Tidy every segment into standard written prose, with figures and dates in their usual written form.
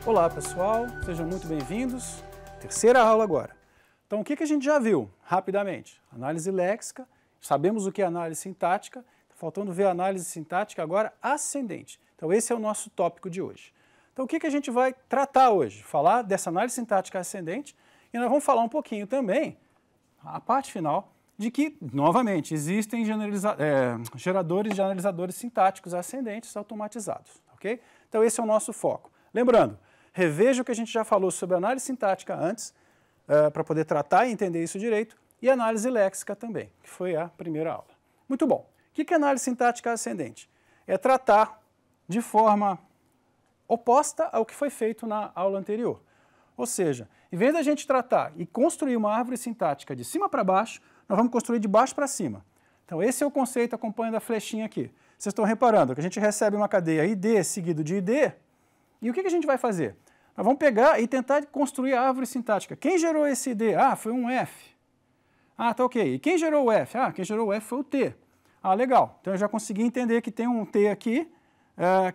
Olá pessoal, sejam muito bem-vindos. Terceira aula agora. Então o que a gente já viu rapidamente? Análise léxica, sabemos o que é análise sintática, está faltando ver a análise sintática agora ascendente. Então esse é o nosso tópico de hoje. Então o que a gente vai tratar hoje? Falar dessa análise sintática ascendente e nós vamos falar um pouquinho também, a parte final, de que, novamente, existem geradores de analisadores sintáticos ascendentes automatizados, ok? Então esse é o nosso foco. Lembrando, reveja o que a gente já falou sobre análise sintática antes, para poder tratar e entender isso direito, e análise léxica também, que foi a primeira aula. Muito bom. O que é análise sintática ascendente? É tratar de forma oposta ao que foi feito na aula anterior. Ou seja, em vez da gente tratar e construir uma árvore sintática de cima para baixo, nós vamos construir de baixo para cima. Então esse é o conceito acompanhando a flechinha aqui. Vocês estão reparando que a gente recebe uma cadeia ID seguido de ID, e o que a gente vai fazer? Nós vamos pegar e tentar construir a árvore sintática. Quem gerou esse ID? Ah, foi um F. Ah, tá ok. E quem gerou o F? Ah, quem gerou o F foi o T. Ah, legal. Então eu já consegui entender que tem um T aqui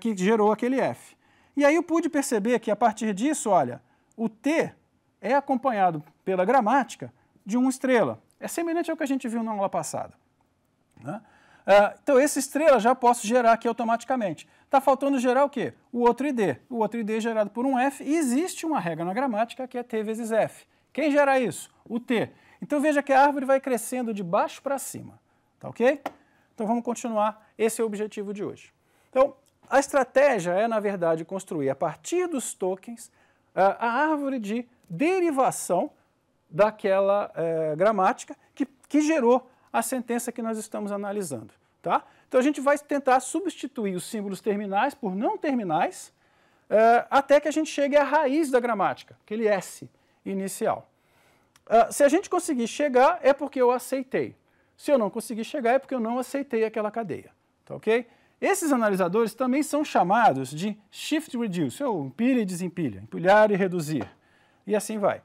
que gerou aquele F. E aí eu pude perceber que a partir disso, olha, o T é acompanhado pela gramática de uma estrela. É semelhante ao que a gente viu na aula passada, né? Então essa estrela já posso gerar aqui automaticamente. Está faltando gerar o quê? O outro ID. O outro ID é gerado por um F e existe uma regra na gramática que é T vezes F. Quem gera isso? O T. Então veja que a árvore vai crescendo de baixo para cima. Tá ok? Então vamos continuar. Esse é o objetivo de hoje. Então a estratégia é, na verdade, construir a partir dos tokens a árvore de derivação daquela gramática que gerou a sentença que nós estamos analisando. Tá? Então a gente vai tentar substituir os símbolos terminais por não terminais até que a gente chegue à raiz da gramática, aquele S inicial. Se a gente conseguir chegar, é porque eu aceitei. Se eu não conseguir chegar, é porque eu não aceitei aquela cadeia. Tá ok? Esses analisadores também são chamados de shift reduce, ou empilha e desempilha, empilhar e reduzir, e assim vai.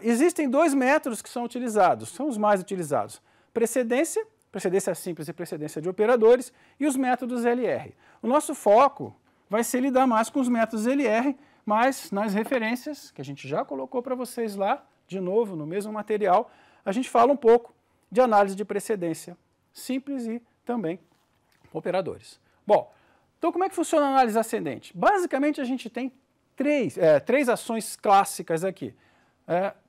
Existem dois métodos que são utilizados, são os mais utilizados. Precedência simples e precedência de operadores, e os métodos LR. O nosso foco vai ser lidar mais com os métodos LR, mas nas referências, que a gente já colocou para vocês lá, de novo, no mesmo material, a gente fala um pouco de análise de precedência simples e também operadores. Bom, então como é que funciona a análise ascendente? Basicamente a gente tem três ações clássicas aqui.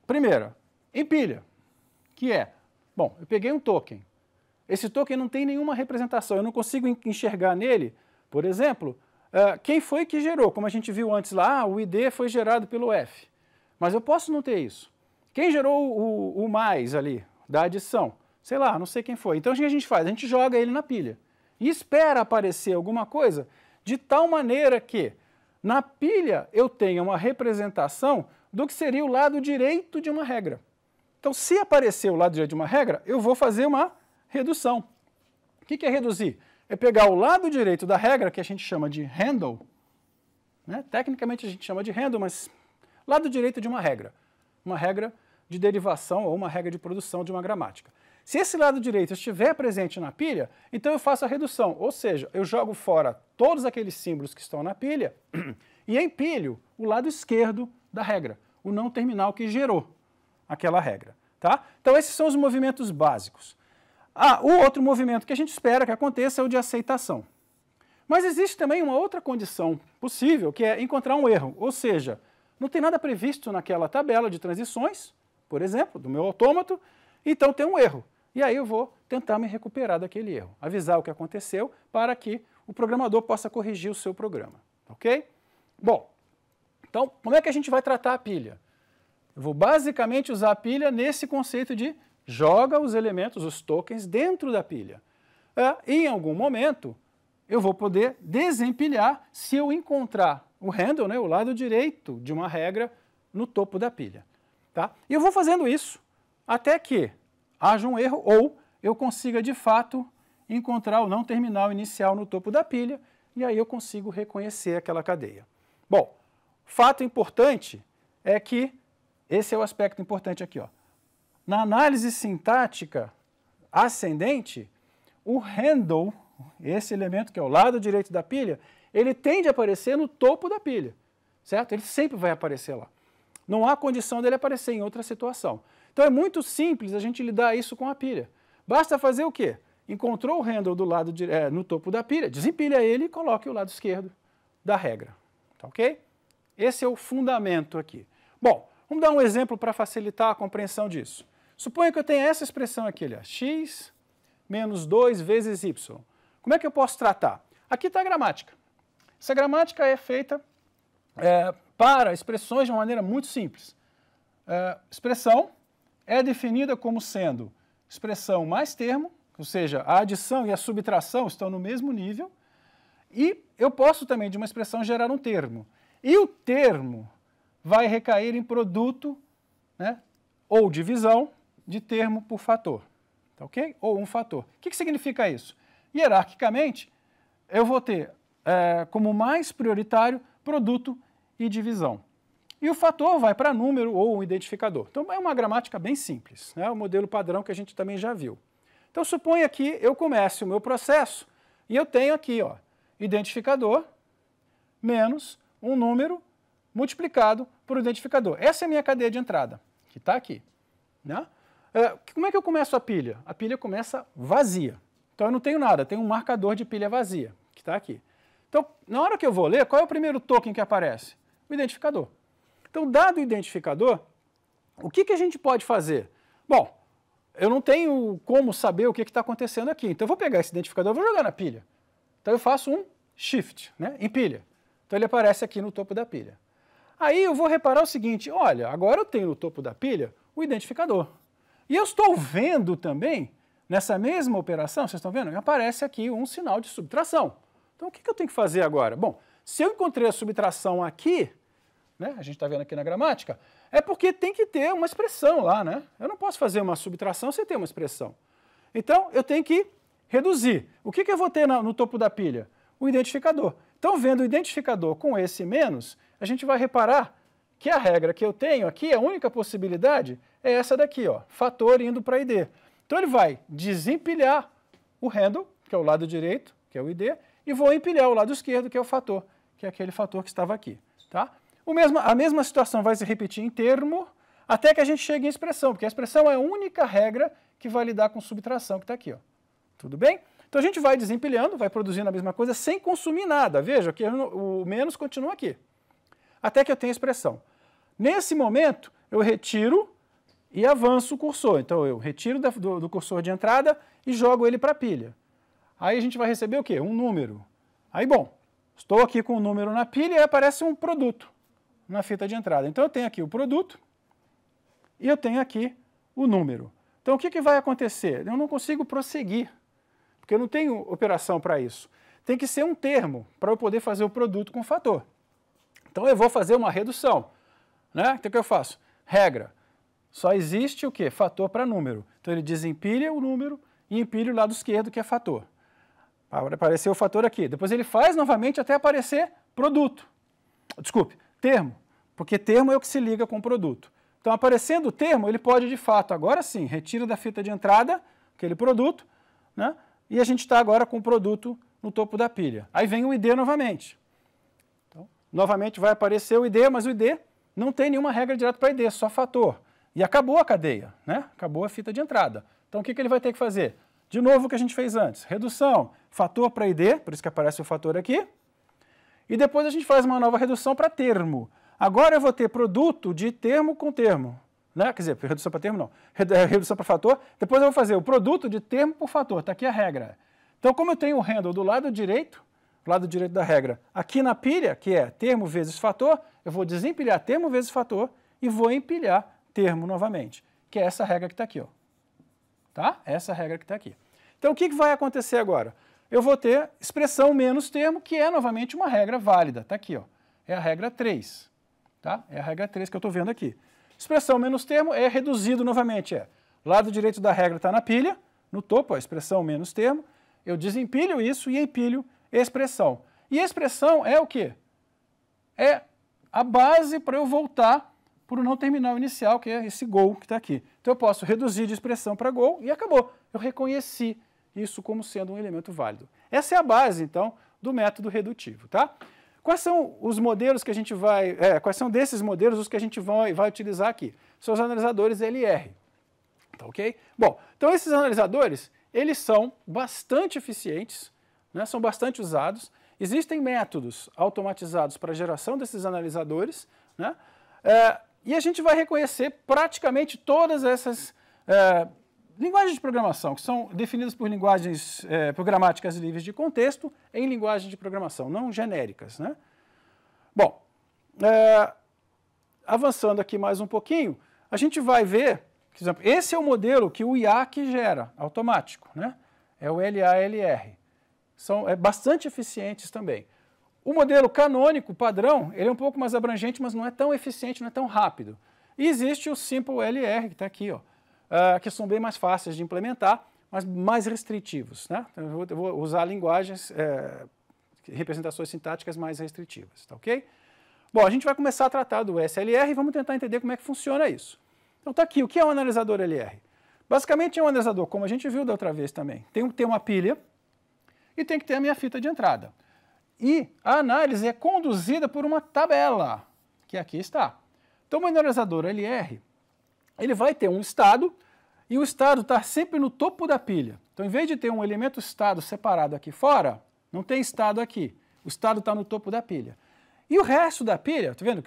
Primeiro, empilha, que é, bom, eu peguei um token. Esse token não tem nenhuma representação, eu não consigo enxergar nele, por exemplo, quem foi que gerou, como a gente viu antes lá, o ID foi gerado pelo F. Mas eu posso não ter isso. Quem gerou o mais ali, da adição? Sei lá, não sei quem foi. Então o que a gente faz? A gente joga ele na pilha e espera aparecer alguma coisa de tal maneira que na pilha eu tenha uma representação do que seria o lado direito de uma regra. Então, se aparecer o lado direito de uma regra, eu vou fazer uma redução. O que é reduzir? É pegar o lado direito da regra, que a gente chama de handle, né? Tecnicamente a gente chama de handle, mas lado direito de uma regra de derivação ou uma regra de produção de uma gramática. Se esse lado direito estiver presente na pilha, então eu faço a redução, ou seja, eu jogo fora todos aqueles símbolos que estão na pilha e empilho o lado esquerdo da regra, o não terminal que gerou aquela regra. Tá? Então esses são os movimentos básicos. O outro movimento que a gente espera que aconteça é o de aceitação. Mas existe também uma outra condição possível, que é encontrar um erro, ou seja, não tem nada previsto naquela tabela de transições, por exemplo, do meu autômato, então tem um erro. E aí eu vou tentar me recuperar daquele erro, avisar o que aconteceu para que o programador possa corrigir o seu programa. Ok? Bom, então como é que a gente vai tratar a pilha? Eu vou basicamente usar a pilha nesse conceito de joga os elementos, os tokens, dentro da pilha. E em algum momento eu vou poder desempilhar se eu encontrar o handle, né, o lado direito de uma regra no topo da pilha. Tá? E eu vou fazendo isso até que haja um erro ou eu consiga de fato encontrar o não terminal inicial no topo da pilha e aí eu consigo reconhecer aquela cadeia. Bom, fato importante é que esse é o aspecto importante aqui, ó. Na análise sintática ascendente, o handle, esse elemento que é o lado direito da pilha, ele tende a aparecer no topo da pilha. certo? Ele sempre vai aparecer lá. Não há condição dele aparecer em outra situação. Então é muito simples a gente lidar isso com a pilha. Basta fazer o quê? Encontrou o handle do lado no topo da pilha, desempilha ele e coloque o lado esquerdo da regra. Tá ok? Esse é o fundamento aqui. Bom, vamos dar um exemplo para facilitar a compreensão disso. Suponha que eu tenha essa expressão aqui, olha, x menos 2 vezes y. Como é que eu posso tratar? Aqui está a gramática. Essa gramática é feita para expressões de uma maneira muito simples. Expressão é definida como sendo expressão mais termo, ou seja, a adição e a subtração estão no mesmo nível, e eu posso também de uma expressão gerar um termo. E o termo vai recair em produto, né, ou divisão de termo por fator, tá ok? Ou um fator. O que significa isso? Hierarquicamente, eu vou ter como mais prioritário produto e divisão. E o fator vai para número ou um identificador. Então é uma gramática bem simples, né? O modelo padrão que a gente também já viu. Então suponha que eu comece o meu processo e eu tenho aqui, ó, identificador menos um número multiplicado por identificador. Essa é a minha cadeia de entrada, que está aqui, né? Como é que eu começo a pilha? A pilha começa vazia. Então eu não tenho nada, tenho um marcador de pilha vazia, que está aqui. Então, na hora que eu vou ler, qual é o primeiro token que aparece? O identificador. Então, dado o identificador, o que a gente pode fazer? Bom, eu não tenho como saber o que está acontecendo aqui. Então, eu vou pegar esse identificador e vou jogar na pilha. Então, eu faço um shift, né, em pilha. Então, ele aparece aqui no topo da pilha. Aí, eu vou reparar o seguinte, olha, agora eu tenho no topo da pilha o identificador. E eu estou vendo também, nessa mesma operação, vocês estão vendo? Aparece aqui um sinal de subtração. Então, o que eu tenho que fazer agora? Bom, se eu encontrei a subtração aqui, né, a gente está vendo aqui na gramática, é porque tem que ter uma expressão lá, né? Eu não posso fazer uma subtração sem ter uma expressão. Então, eu tenho que reduzir. O que eu vou ter no topo da pilha? O identificador. Então, vendo o identificador com esse menos, a gente vai reparar que a regra que eu tenho aqui, a única possibilidade é essa daqui, ó, fator indo para ID. Então, ele vai desempilhar o handle, que é o lado direito, que é o ID, e vou empilhar o lado esquerdo, que é o fator, que é aquele fator que estava aqui. Tá? A mesma situação vai se repetir em termo, até que a gente chegue em expressão, porque a expressão é a única regra que vai lidar com subtração, que está aqui. Ó. Tudo bem? Então a gente vai desempilhando, vai produzindo a mesma coisa sem consumir nada. Veja que o menos continua aqui, até que eu tenha a expressão. Nesse momento, eu retiro e avanço o cursor. Então eu retiro do cursor de entrada e jogo ele para a pilha. Aí a gente vai receber o quê? Um número. Aí, bom, estou aqui com o número na pilha e aparece um produto na fita de entrada. Então eu tenho aqui o produto e eu tenho aqui o número. Então o que vai acontecer? Eu não consigo prosseguir, porque eu não tenho operação para isso. Tem que ser um termo para eu poder fazer o produto com o fator. Então eu vou fazer uma redução. Né? Então o que eu faço? Regra. Só existe o quê? Fator para número. Então ele desempilha o número e empilha o lado esquerdo, que é fator. Apareceu o fator aqui. Depois ele faz novamente até aparecer produto. Desculpe, termo. Porque termo é o que se liga com o produto. Então, aparecendo o termo, ele pode, de fato, agora sim, retira da fita de entrada aquele produto, né? E a gente está agora com o produto no topo da pilha. Aí vem o ID novamente. Então, novamente vai aparecer o ID, mas o ID não tem nenhuma regra direta para ID, só fator. E acabou a cadeia, né? Acabou a fita de entrada. Então, o que ele vai ter que fazer? De novo o que a gente fez antes, redução, fator para ID, por isso que aparece o fator aqui, e depois a gente faz uma nova redução para termo. Agora eu vou ter produto de termo com termo, né? Quer dizer, redução para termo não, redução para fator, depois eu vou fazer o produto de termo por fator, está aqui a regra. Então, como eu tenho o handle do lado direito da regra, aqui na pilha, que é termo vezes fator, eu vou desempilhar termo vezes fator e vou empilhar termo novamente, que é essa regra que está aqui, ó. Tá? Essa regra que está aqui. Então, o que vai acontecer agora? Eu vou ter expressão menos termo, que é novamente uma regra válida. Está aqui, ó. É a regra 3. Tá? É a regra 3 que eu estou vendo aqui. Expressão menos termo é reduzido novamente. Lado direito da regra está na pilha, no topo, a expressão menos termo. Eu desempilho isso e empilho a expressão. E a expressão é o quê? É a base para eu voltar para o não terminal inicial, que é esse goal que está aqui. Então eu posso reduzir de expressão para goal e acabou. Eu reconheci isso como sendo um elemento válido. Essa é a base, então, do método redutivo. Tá? Quais são os modelos que a gente vai... quais são desses modelos os que a gente vai utilizar aqui? São os analisadores LR. Tá, ok? Bom, então esses analisadores, eles são bastante eficientes, né, são bastante usados. Existem métodos automatizados para a geração desses analisadores, né, e a gente vai reconhecer praticamente todas essas linguagens de programação, que são definidas por linguagens programáticas livres de contexto em linguagem de programação, não genéricas, né? Bom, avançando aqui mais um pouquinho, a gente vai ver, por exemplo, esse é o modelo que o IAC gera, automático, né? É o LALR. São bastante eficientes também. O modelo canônico, padrão, ele é um pouco mais abrangente, mas não é tão eficiente, não é tão rápido. E existe o Simple LR, que está aqui, ó, que são bem mais fáceis de implementar, mas mais restritivos, né? Então, eu vou usar linguagens, representações sintáticas mais restritivas, tá ok? Bom, a gente vai começar a tratar do SLR e vamos tentar entender como é que funciona isso. Então está aqui, o que é um analisador LR? Basicamente é um analisador, como a gente viu da outra vez também, tem que ter uma pilha e tem que ter a minha fita de entrada. E a análise é conduzida por uma tabela, que aqui está. Então o analisador LR, ele vai ter um estado, e o estado está sempre no topo da pilha. Então, em vez de ter um elemento estado separado aqui fora, não tem estado aqui. O estado está no topo da pilha. E o resto da pilha, tá vendo?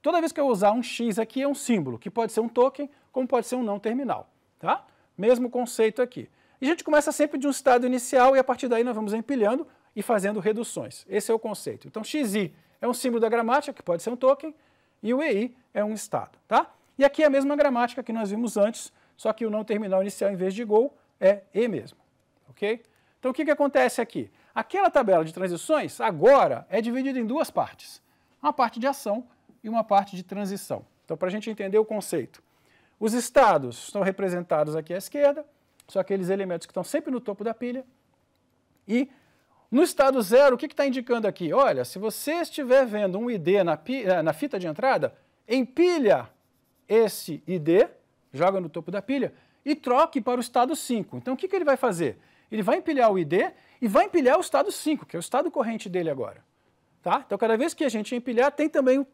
Toda vez que eu usar um X aqui é um símbolo, que pode ser um token, como pode ser um não terminal. Tá? Mesmo conceito aqui. E a gente começa sempre de um estado inicial e a partir daí nós vamos empilhando e fazendo reduções. Esse é o conceito. Então, XI é um símbolo da gramática, que pode ser um token, e o EI é um estado. Tá? E aqui é a mesma gramática que nós vimos antes, só que o não terminal inicial em vez de go é E mesmo. Ok? Então o que acontece aqui? Aquela tabela de transições agora é dividida em duas partes. Uma parte de ação e uma parte de transição. Então para a gente entender o conceito. Os estados estão representados aqui à esquerda, são aqueles elementos que estão sempre no topo da pilha. E no estado zero, o que está indicando aqui? Olha, se você estiver vendo um ID na fita de entrada, empilha esse ID, joga no topo da pilha, e troque para o estado 5. Então, o que ele vai fazer? Ele vai empilhar o ID e vai empilhar o estado 5, que é o estado corrente dele agora. Tá? Então, cada vez que a gente empilhar, tem também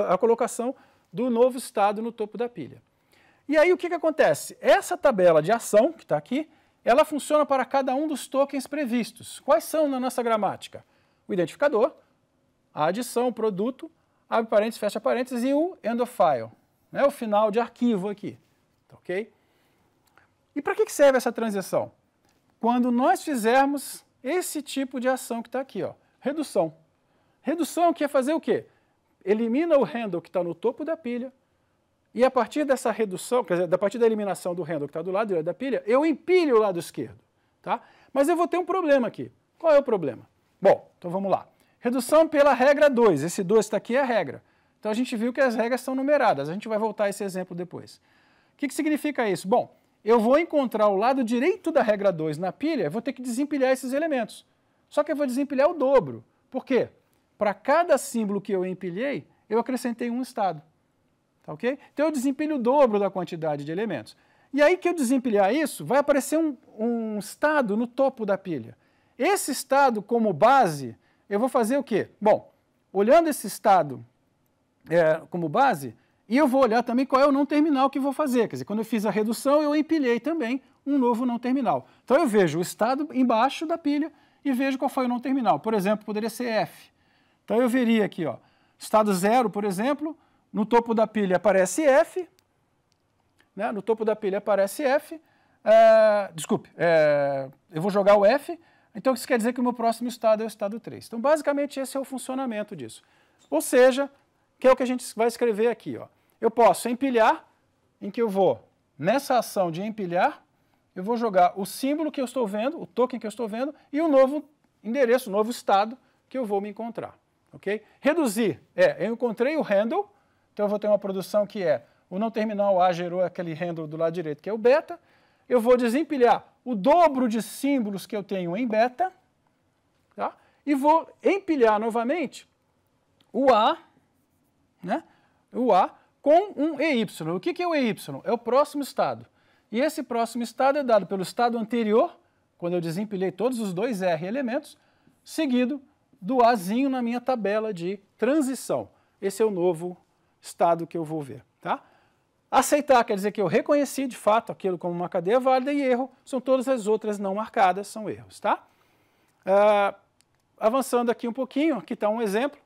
a colocação do novo estado no topo da pilha. E aí, o que acontece? Essa tabela de ação, que está aqui, ela funciona para cada um dos tokens previstos. Quais são na nossa gramática? O identificador, a adição, o produto, abre parênteses, fecha parênteses, e o end of file. O final de arquivo aqui, tá, ok? E para que serve essa transição? Quando nós fizermos esse tipo de ação que está aqui, ó, redução. Redução quer fazer o quê? Elimina o handle que está no topo da pilha, e a partir dessa redução, quer dizer, a partir da eliminação do handle que está do lado direito da pilha, eu empilho o lado esquerdo, tá? Mas eu vou ter um problema aqui. Qual é o problema? Bom, então vamos lá. Redução pela regra 2, esse 2 está aqui é a regra. Então a gente viu que as regras são numeradas, a gente vai voltar a esse exemplo depois. O que significa isso? Bom, eu vou encontrar o lado direito da regra 2 na pilha, eu vou ter que desempilhar esses elementos. Só que eu vou desempilhar o dobro. Por quê? Para cada símbolo que eu empilhei, eu acrescentei um estado. Tá, ok? Então eu desempilho o dobro da quantidade de elementos. E aí que eu desempilhar isso, vai aparecer um estado no topo da pilha. Esse estado como base, eu vou fazer o quê? Bom, olhando esse estado como base, e eu vou olhar também qual é o não terminal que vou fazer. Quer dizer, quando eu fiz a redução, eu empilhei também um novo não terminal. Então eu vejo o estado embaixo da pilha e vejo qual foi o não terminal. Por exemplo, poderia ser F. Então eu veria aqui, ó, estado 0, por exemplo, no topo da pilha aparece F, né? No topo da pilha aparece F, eu vou jogar o F, então isso quer dizer que o meu próximo estado é o estado 3. Então basicamente esse é o funcionamento disso. Ou seja, que é o que a gente vai escrever aqui, ó. Eu posso empilhar, em que eu vou, nessa ação de empilhar, eu vou jogar o símbolo que eu estou vendo, o token que eu estou vendo, e o novo endereço, o novo estado que eu vou me encontrar. Okay? Reduzir, eu encontrei o handle, então eu vou ter uma produção que o não terminal A gerou aquele handle do lado direito, que é o beta, eu vou desempilhar o dobro de símbolos que eu tenho em beta, tá? E vou empilhar novamente o A, né? O A com um EY. O que é o EY? É o próximo estado. E esse próximo estado é dado pelo estado anterior, quando eu desempilhei todos os dois R elementos, seguido do Azinho na minha tabela de transição. Esse é o novo estado que eu vou ver. Tá? Aceitar quer dizer que eu reconheci de fato aquilo como uma cadeia válida, e erro são todas as outras não marcadas, são erros. Tá? Avançando aqui um pouquinho, aqui está um exemplo.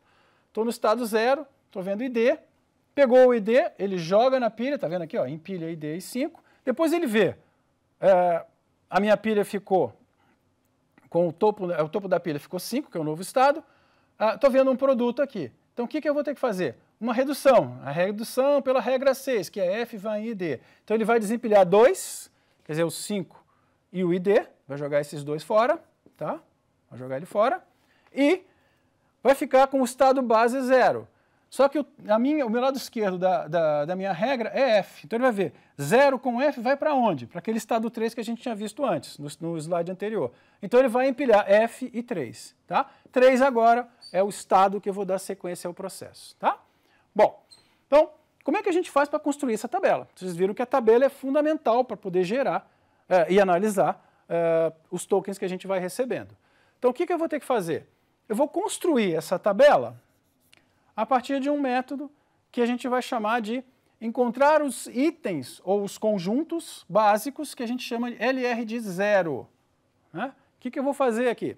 Estou no estado 0, estou vendo ID, pegou o ID, ele joga na pilha, está vendo aqui, ó, empilha ID e 5, depois ele vê, a minha pilha ficou, com o topo da pilha ficou 5, que é o novo estado, estou vendo um produto aqui. Então o que eu vou ter que fazer? Uma redução, a redução pela regra 6, que é F vai em ID. Então ele vai desempilhar 2, quer dizer, o 5 e o ID, vai jogar esses dois fora, tá? Vai jogar ele fora, e vai ficar com o estado base 0. Só que o meu lado esquerdo da minha regra é F. Então ele vai ver, 0 com F vai para onde? Para aquele estado 3 que a gente tinha visto antes, no slide anterior. Então ele vai empilhar F e 3. Tá? 3 agora é o estado que eu vou dar sequência ao processo. Tá? Bom, então, como é que a gente faz para construir essa tabela? Vocês viram que a tabela é fundamental para poder gerar e analisar os tokens que a gente vai recebendo. Então o que eu vou ter que fazer? Eu vou construir essa tabela a partir de um método que a gente vai chamar de encontrar os itens ou os conjuntos básicos que a gente chama de LR de 0. Né? O que eu vou fazer aqui?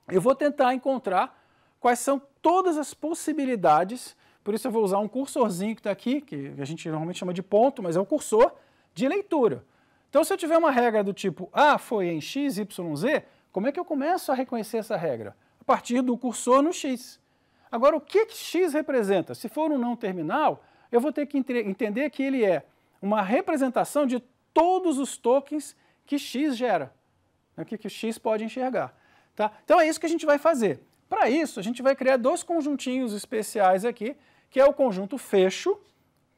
Eu vou tentar encontrar quais são todas as possibilidades, por isso eu vou usar um cursorzinho que está aqui, que a gente normalmente chama de ponto, mas é o cursor de leitura. Então se eu tiver uma regra do tipo A foi em X, Y, Z, como é que eu começo a reconhecer essa regra? A partir do cursor no X. Agora, o que X representa? Se for um não terminal, eu vou ter que entender que ele é uma representação de todos os tokens que X gera, que X pode enxergar. Tá? Então é isso que a gente vai fazer. Para isso, a gente vai criar dois conjuntinhos especiais aqui, que é o conjunto fecho,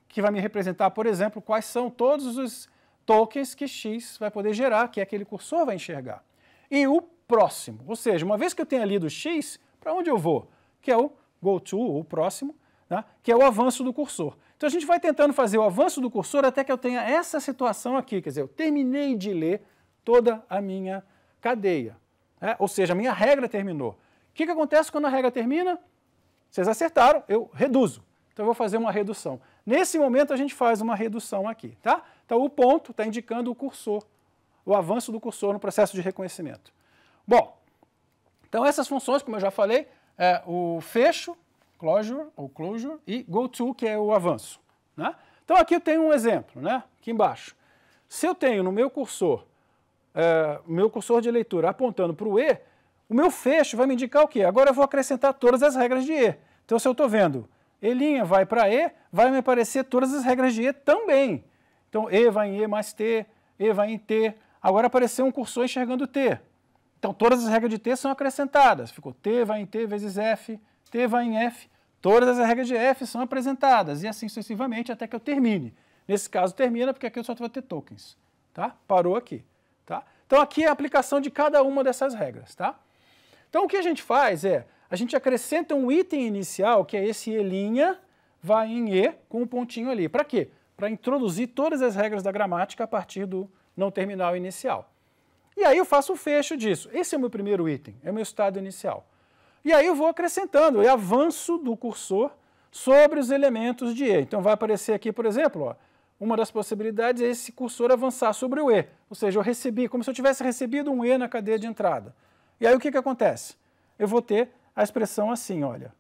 que vai me representar, por exemplo, quais são todos os tokens que X vai poder gerar, que aquele cursor vai enxergar. E o próximo, ou seja, uma vez que eu tenha lido X, para onde eu vou? Que é o goTo, ou o próximo, né? Que é o avanço do cursor. Então a gente vai tentando fazer o avanço do cursor até que eu tenha essa situação aqui, quer dizer, eu terminei de ler toda a minha cadeia, né? Ou seja, a minha regra terminou. O que acontece quando a regra termina? Vocês acertaram, eu reduzo. Então eu vou fazer uma redução. Nesse momento a gente faz uma redução aqui, tá? Então o ponto está indicando o cursor, o avanço do cursor no processo de reconhecimento. Bom, então essas funções, como eu já falei, é o fecho, closure, ou closure, e goTo, que é o avanço. Né? Então aqui eu tenho um exemplo, né? Aqui embaixo. Se eu tenho no meu cursor de leitura apontando para o E, o meu fecho vai me indicar o quê? Agora eu vou acrescentar todas as regras de E. Então se eu estou vendo E' vai para E, vai me aparecer todas as regras de E também. Então E vai em E mais T, E vai em T. Agora apareceu um cursor enxergando T. Então todas as regras de T são acrescentadas. Ficou T vai em T vezes F, T vai em F. Todas as regras de F são apresentadas, e assim sucessivamente até que eu termine. Nesse caso termina porque aqui eu só vou ter tokens. Tá? Parou aqui. Tá? Então aqui é a aplicação de cada uma dessas regras. Tá? Então o que a gente faz é, a gente acrescenta um item inicial, que é esse E' vai em E, com um pontinho ali. Para quê? Para introduzir todas as regras da gramática a partir do não terminal inicial. E aí eu faço o fecho disso. Esse é o meu primeiro item, é o meu estado inicial. E aí eu vou acrescentando, eu avanço do cursor sobre os elementos de E. Então vai aparecer aqui, por exemplo, ó, uma das possibilidades é esse cursor avançar sobre o E. Ou seja, eu recebi, como se eu tivesse recebido um E na cadeia de entrada. E aí o que acontece? Eu vou ter a expressão assim, olha,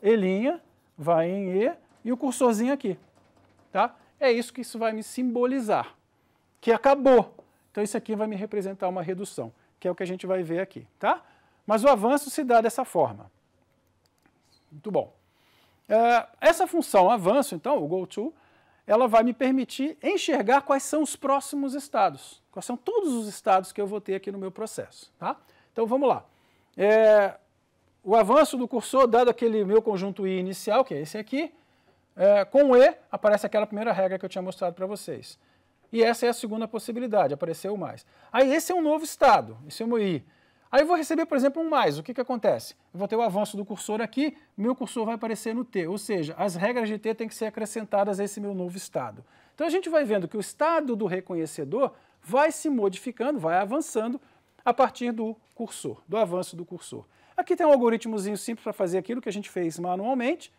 E' vai em E e o cursorzinho aqui. Tá? É isso que isso vai me simbolizar, que acabou. Então isso aqui vai me representar uma redução, que é o que a gente vai ver aqui. Tá? Mas o avanço se dá dessa forma. Muito bom. Essa função avanço, então, o goTo, ela vai me permitir enxergar quais são os próximos estados, quais são todos os estados que eu vou ter aqui no meu processo. Tá? Então vamos lá. O avanço do cursor, dado aquele meu conjunto I inicial, que é esse aqui, com o E aparece aquela primeira regra que eu tinha mostrado para vocês. E essa é a segunda possibilidade, apareceu o mais. Aí esse é um novo estado, esse é o meu I. Aí eu vou receber, por exemplo, um mais. O que acontece? Eu vou ter o avanço do cursor aqui, meu cursor vai aparecer no T, ou seja, as regras de T têm que ser acrescentadas a esse meu novo estado. Então a gente vai vendo que o estado do reconhecedor vai se modificando, vai avançando a partir do cursor, do avanço do cursor. Aqui tem um algoritmozinho simples para fazer aquilo que a gente fez manualmente.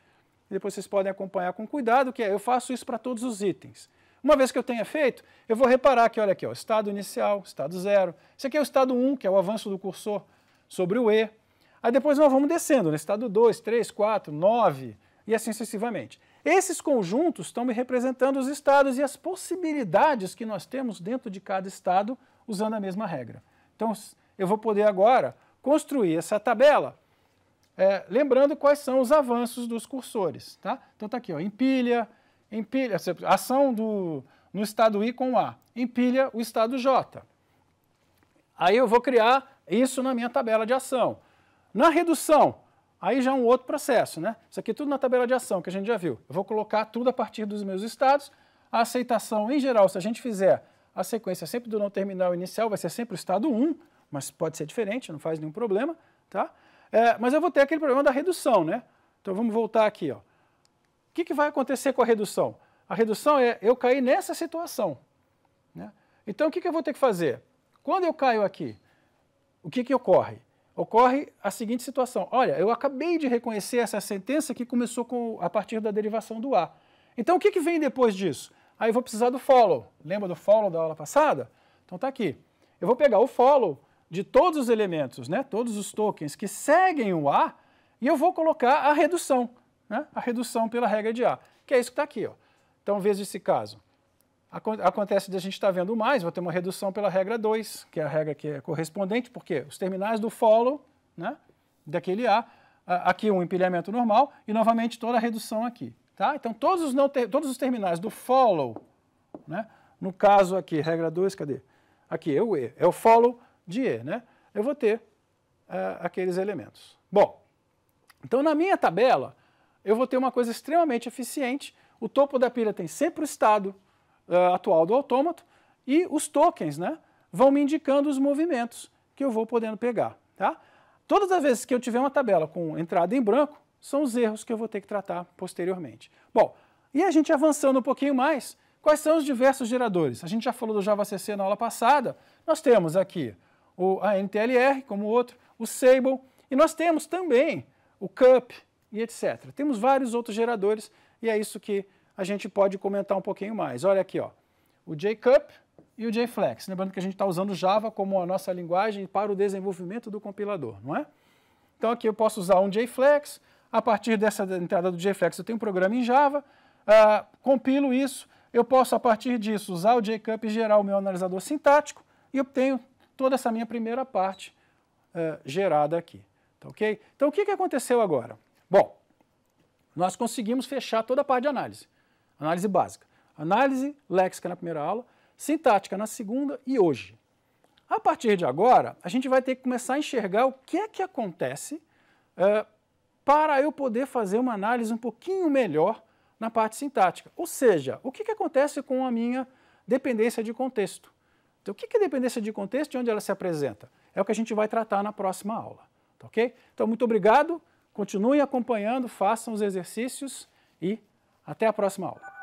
Depois vocês podem acompanhar com cuidado, que é, eu faço isso para todos os itens. Uma vez que eu tenha feito, eu vou reparar que, olha aqui, ó, estado inicial, estado 0. Esse aqui é o estado 1, que é o avanço do cursor sobre o E. Aí depois nós vamos descendo, no estado 2, 3, 4, 9 e assim sucessivamente. Esses conjuntos estão me representando os estados e as possibilidades que nós temos dentro de cada estado usando a mesma regra. Então, eu vou poder agora construir essa tabela, lembrando quais são os avanços dos cursores. Tá? Então está aqui, ó, empilha, ação no estado I com A, empilha o estado J. Aí eu vou criar isso na minha tabela de ação. Na redução, aí já é um outro processo, né? Isso aqui é tudo na tabela de ação, que a gente já viu. Eu vou colocar tudo a partir dos meus estados. A aceitação, em geral, se a gente fizer a sequência sempre do não terminal inicial, vai ser sempre o estado 1, mas pode ser diferente, não faz nenhum problema, tá? Mas eu vou ter aquele problema da redução, né? Então vamos voltar aqui, ó. O que vai acontecer com a redução? A redução é eu cair nessa situação, né? Então o que eu vou ter que fazer? Quando eu caio aqui, o que ocorre? Ocorre a seguinte situação. Olha, eu acabei de reconhecer essa sentença que começou a partir da derivação do A. Então o que vem depois disso? Aí eu vou precisar do follow. Lembra do follow da aula passada? Então está aqui. Eu vou pegar o follow de todos os elementos, né, todos os tokens que seguem o A, e eu vou colocar a redução, né, a redução pela regra de A, que é isso que está aqui. Ó. Então veja esse caso. Acontece de a gente estar vendo mais, vou ter uma redução pela regra 2, que é a regra que é correspondente, porque os terminais do follow, né, daquele A, aqui um empilhamento normal, e novamente toda a redução aqui. Tá? Então todos os terminais do follow, né, no caso aqui, regra 2, cadê? Aqui é o E, é o follow de E, né? Eu vou ter aqueles elementos. Bom, então na minha tabela, eu vou ter uma coisa extremamente eficiente. O topo da pilha tem sempre o estado atual do autômato e os tokens, né, vão me indicando os movimentos que eu vou podendo pegar. Tá? Todas as vezes que eu tiver uma tabela com entrada em branco, são os erros que eu vou ter que tratar posteriormente. Bom, e a gente avançando um pouquinho mais, quais são os diversos geradores? A gente já falou do JavaCC na aula passada, nós temos aqui a NTLR como outro, o Sable, e nós temos também o CUP e etc. Temos vários outros geradores e é isso que a gente pode comentar um pouquinho mais. Olha aqui, ó, o JCup e o JFlex. Lembrando que a gente está usando Java como a nossa linguagem para o desenvolvimento do compilador, não é? Então aqui eu posso usar um JFlex, a partir dessa entrada do JFlex eu tenho um programa em Java, compilo isso, eu posso a partir disso usar o JCup e gerar o meu analisador sintático e obtenho toda essa minha primeira parte gerada aqui. Tá, ok? Então o que aconteceu agora? Bom, nós conseguimos fechar toda a parte de análise. Análise básica. Análise léxica na primeira aula, sintática na segunda e hoje. A partir de agora, a gente vai ter que começar a enxergar o que é que acontece para eu poder fazer uma análise um pouquinho melhor na parte sintática. Ou seja, o que acontece com a minha dependência de contexto. Então, o que é dependência de contexto e onde ela se apresenta? É o que a gente vai tratar na próxima aula. Tá, ok? Então, muito obrigado. Continuem acompanhando, façam os exercícios e até a próxima aula.